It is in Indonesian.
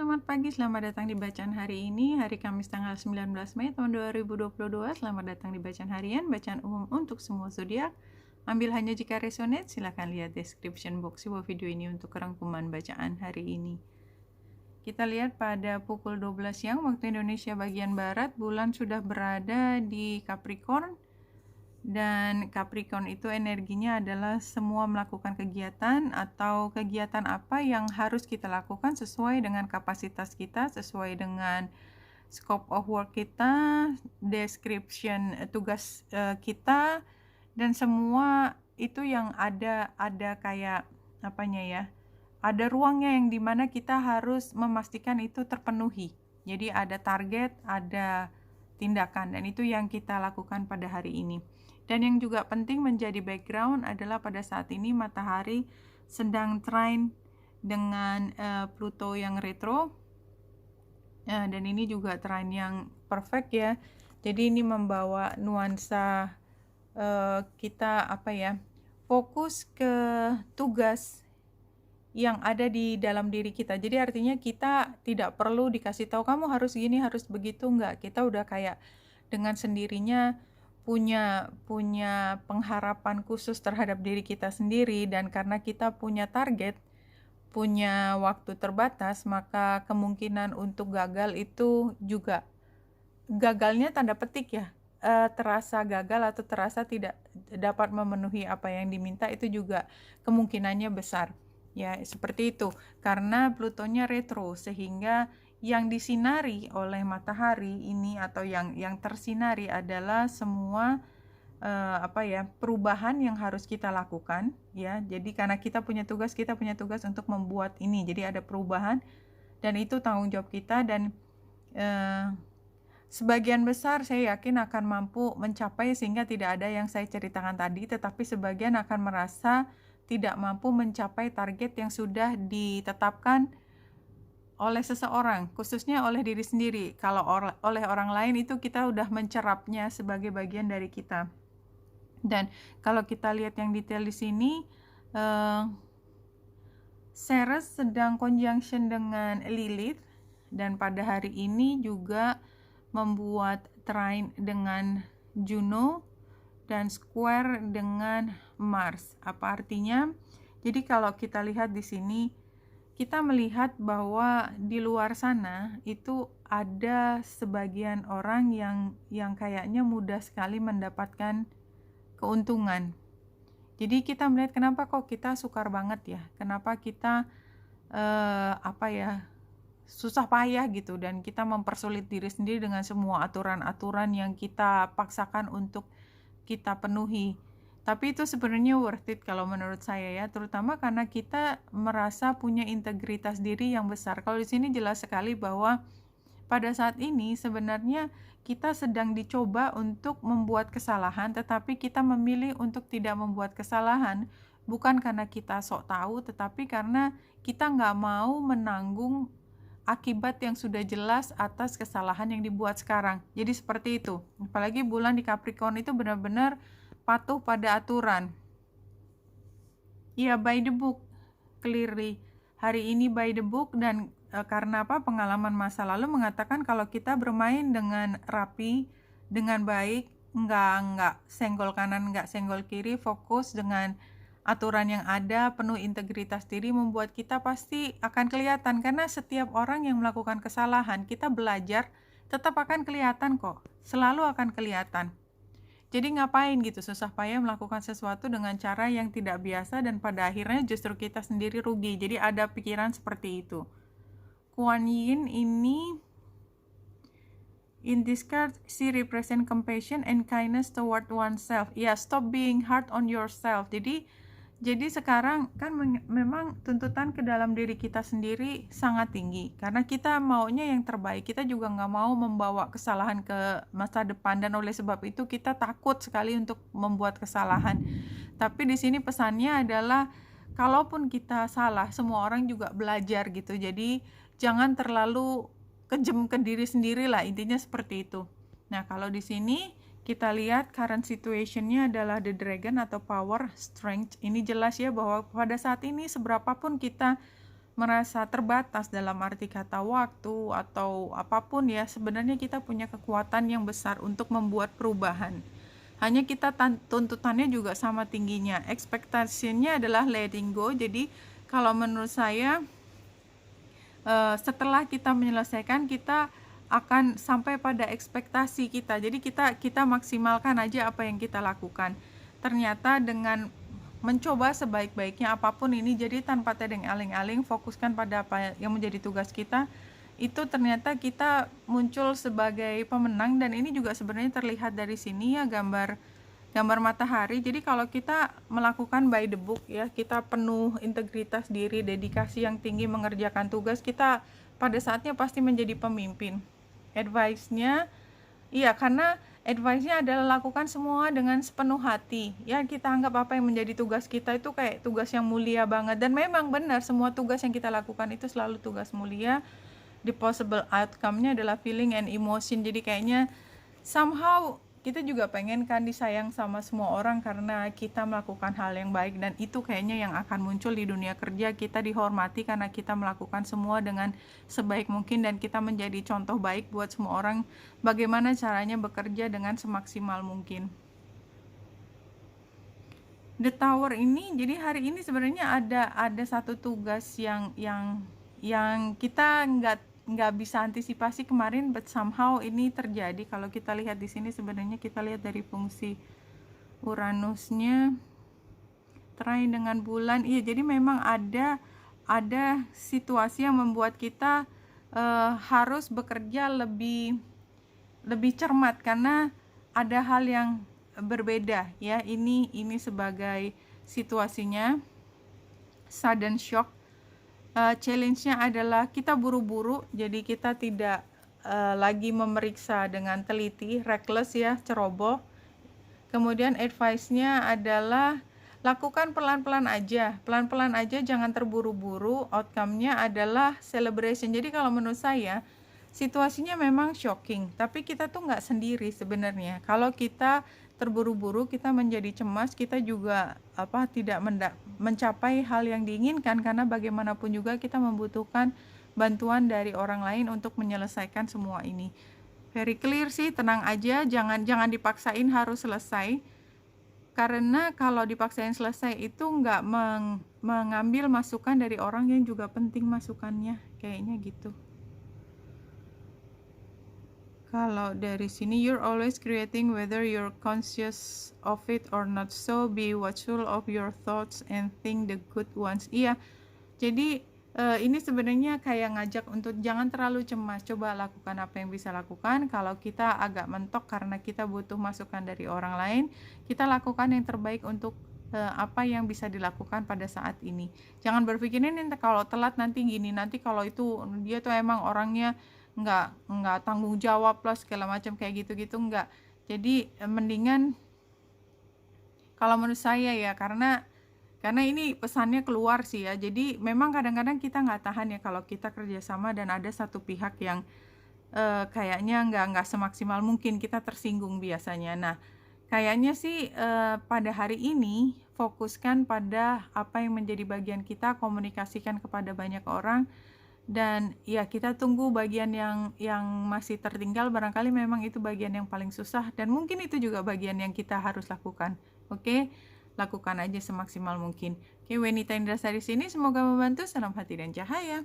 Selamat pagi, selamat datang di bacaan hari ini, hari Kamis tanggal 19 Mei tahun 2022. Selamat datang di bacaan harian, bacaan umum untuk semua zodiak. Ambil hanya jika resonate, silakan lihat description box di bawah video ini untuk rangkuman bacaan hari ini. Kita lihat pada pukul 12 siang waktu Indonesia bagian Barat, bulan sudah berada di Capricorn. Dan Capricorn itu energinya adalah semua melakukan kegiatan atau kegiatan apa yang harus kita lakukan sesuai dengan kapasitas kita, sesuai dengan scope of work kita, description tugas kita, dan semua itu yang ada kayak apanya ya, ada ruangnya yang dimana kita harus memastikan itu terpenuhi. Jadi ada target, ada tindakan, dan itu yang kita lakukan pada hari ini. Dan yang juga penting menjadi background adalah pada saat ini matahari sedang trine dengan Pluto yang retro, dan ini juga trine yang perfect ya. Jadi ini membawa nuansa kita fokus ke tugas yang ada di dalam diri kita. Jadi artinya kita tidak perlu dikasih tahu kamu harus gini, harus begitu, enggak. Kita udah kayak dengan sendirinya punya pengharapan khusus terhadap diri kita sendiri, dan karena kita punya target, punya waktu terbatas, maka kemungkinan untuk gagal itu juga gagalnya tanda petik ya, terasa gagal atau terasa tidak dapat memenuhi apa yang diminta, itu juga kemungkinannya besar ya, seperti itu karena Plutonya retro, sehingga yang disinari oleh matahari ini atau yang tersinari adalah semua perubahan yang harus kita lakukan ya. Jadi karena kita punya tugas untuk membuat ini, jadi ada perubahan dan itu tanggung jawab kita, dan sebagian besar saya yakin akan mampu mencapai sehingga tidak ada yang saya ceritakan tadi, tetapi sebagian akan merasa tidak mampu mencapai target yang sudah ditetapkan oleh seseorang, khususnya oleh diri sendiri. Kalau oleh orang lain itu kita udah mencerapnya sebagai bagian dari kita. Dan kalau kita lihat yang detail di sini, Ceres sedang conjunction dengan Lilith, dan pada hari ini juga membuat trine dengan Juno dan square dengan Mars. Apa artinya? Jadi kalau kita lihat di sini, kita melihat bahwa di luar sana itu ada sebagian orang yang kayaknya mudah sekali mendapatkan keuntungan. Jadi kita melihat kenapa kok kita sukar banget ya, kenapa kita susah payah gitu, dan kita mempersulit diri sendiri dengan semua aturan-aturan yang kita paksakan untuk kita penuhi. Tapi itu sebenarnya worth it kalau menurut saya ya, terutama karena kita merasa punya integritas diri yang besar. Kalau di sini jelas sekali bahwa pada saat ini sebenarnya kita sedang dicoba untuk membuat kesalahan, tetapi kita memilih untuk tidak membuat kesalahan, bukan karena kita sok tahu, tetapi karena kita nggak mau menanggung akibat yang sudah jelas atas kesalahan yang dibuat sekarang. Jadi seperti itu. Apalagi bulan di Capricorn itu benar-benar patuh pada aturan. Ya, by the book, clearly. Hari ini by the book, dan karena apa? Pengalaman masa lalu mengatakan kalau kita bermain dengan rapi, dengan baik, enggak senggol kanan, enggak senggol kiri, fokus dengan aturan yang ada, penuh integritas diri, membuat kita pasti akan kelihatan. Karena setiap orang yang melakukan kesalahan, kita belajar, tetap akan kelihatan kok. Selalu akan kelihatan. Jadi ngapain gitu susah payah melakukan sesuatu dengan cara yang tidak biasa, dan pada akhirnya justru kita sendiri rugi. Jadi ada pikiran seperti itu. Kuan Yin ini in this card, she represent compassion and kindness toward oneself. Ya, stop being hard on yourself. Jadi sekarang kan memang tuntutan ke dalam diri kita sendiri sangat tinggi, karena kita maunya yang terbaik. Kita juga nggak mau membawa kesalahan ke masa depan, dan oleh sebab itu kita takut sekali untuk membuat kesalahan. Tapi di sini pesannya adalah kalaupun kita salah, semua orang juga belajar gitu. Jadi jangan terlalu kejam ke diri sendiri lah, intinya seperti itu. Nah, kalau di sini kita lihat current situation-nya adalah the dragon atau power, strength. Ini jelas ya bahwa pada saat ini seberapapun kita merasa terbatas dalam arti kata waktu atau apapun ya, sebenarnya kita punya kekuatan yang besar untuk membuat perubahan. Hanya kita tuntutannya juga sama tingginya. Ekspektasinya adalah letting go. Jadi kalau menurut saya setelah kita menyelesaikan, kita akan sampai pada ekspektasi kita. Jadi kita maksimalkan aja apa yang kita lakukan. Ternyata dengan mencoba sebaik-baiknya apapun ini, jadi tanpa tedeng aling-aling, fokuskan pada apa yang menjadi tugas kita, itu ternyata kita muncul sebagai pemenang. Dan ini juga sebenarnya terlihat dari sini ya, gambar matahari. Jadi kalau kita melakukan by the book ya, kita penuh integritas diri, dedikasi yang tinggi mengerjakan tugas, kita pada saatnya pasti menjadi pemimpin. Advice-nya iya, karena advice-nya adalah lakukan semua dengan sepenuh hati. Ya, kita anggap apa yang menjadi tugas kita itu kayak tugas yang mulia banget. Dan memang benar, semua tugas yang kita lakukan itu selalu tugas mulia. The possible outcome-nya adalah feeling and emotion. Jadi kayaknya somehow kita juga pengen kan disayang sama semua orang karena kita melakukan hal yang baik, dan itu kayaknya yang akan muncul di dunia kerja. Kita dihormati karena kita melakukan semua dengan sebaik mungkin, dan kita menjadi contoh baik buat semua orang bagaimana caranya bekerja dengan semaksimal mungkin. The Tower ini, jadi hari ini sebenarnya ada satu tugas yang kita nggak bisa antisipasi kemarin, but somehow ini terjadi. Kalau kita lihat di sini, sebenarnya kita lihat dari fungsi Uranusnya trine dengan bulan. Iya, jadi memang ada situasi yang membuat kita harus bekerja lebih cermat karena ada hal yang berbeda ya. Ini sebagai situasinya sudden shock. Challenge-nya adalah kita buru-buru, jadi kita tidak lagi memeriksa dengan teliti, reckless ya, ceroboh. Kemudian advice-nya adalah lakukan pelan-pelan aja, jangan terburu-buru. Outcome-nya adalah celebration. Jadi kalau menurut saya situasinya memang shocking, tapi kita tuh nggak sendiri sebenarnya. Kalau kita terburu-buru, kita menjadi cemas, kita juga tidak mencapai hal yang diinginkan, karena bagaimanapun juga kita membutuhkan bantuan dari orang lain untuk menyelesaikan semua ini. Very clear sih, tenang aja, jangan dipaksain harus selesai, karena kalau dipaksain selesai itu nggak mengambil masukan dari orang yang juga penting masukannya, kayaknya gitu. Kalau dari sini, you're always creating whether you're conscious of it or not, so be watchful of your thoughts and think the good ones. Iya, jadi ini sebenarnya kayak ngajak untuk jangan terlalu cemas, coba lakukan apa yang bisa lakukan. Kalau kita agak mentok karena kita butuh masukan dari orang lain, kita lakukan yang terbaik untuk apa yang bisa dilakukan pada saat ini. Jangan berpikir ini kalau telat nanti gini, nanti kalau itu dia tuh emang orangnya nggak tanggung jawab lah segala macam kayak gitu nggak. Jadi mendingan kalau menurut saya ya, karena ini pesannya keluar sih ya. Jadi memang kadang-kadang kita nggak tahan ya kalau kita kerjasama dan ada satu pihak yang kayaknya nggak semaksimal mungkin, kita tersinggung biasanya. Nah, kayaknya sih pada hari ini fokuskan pada apa yang menjadi bagian kita, komunikasikan kepada banyak orang. Dan ya, kita tunggu bagian yang masih tertinggal, barangkali memang itu bagian yang paling susah, dan mungkin itu juga bagian yang kita harus lakukan. Oke, lakukan aja semaksimal mungkin. Oke, Wenita Indrasari sini, semoga membantu. Salam hati dan cahaya.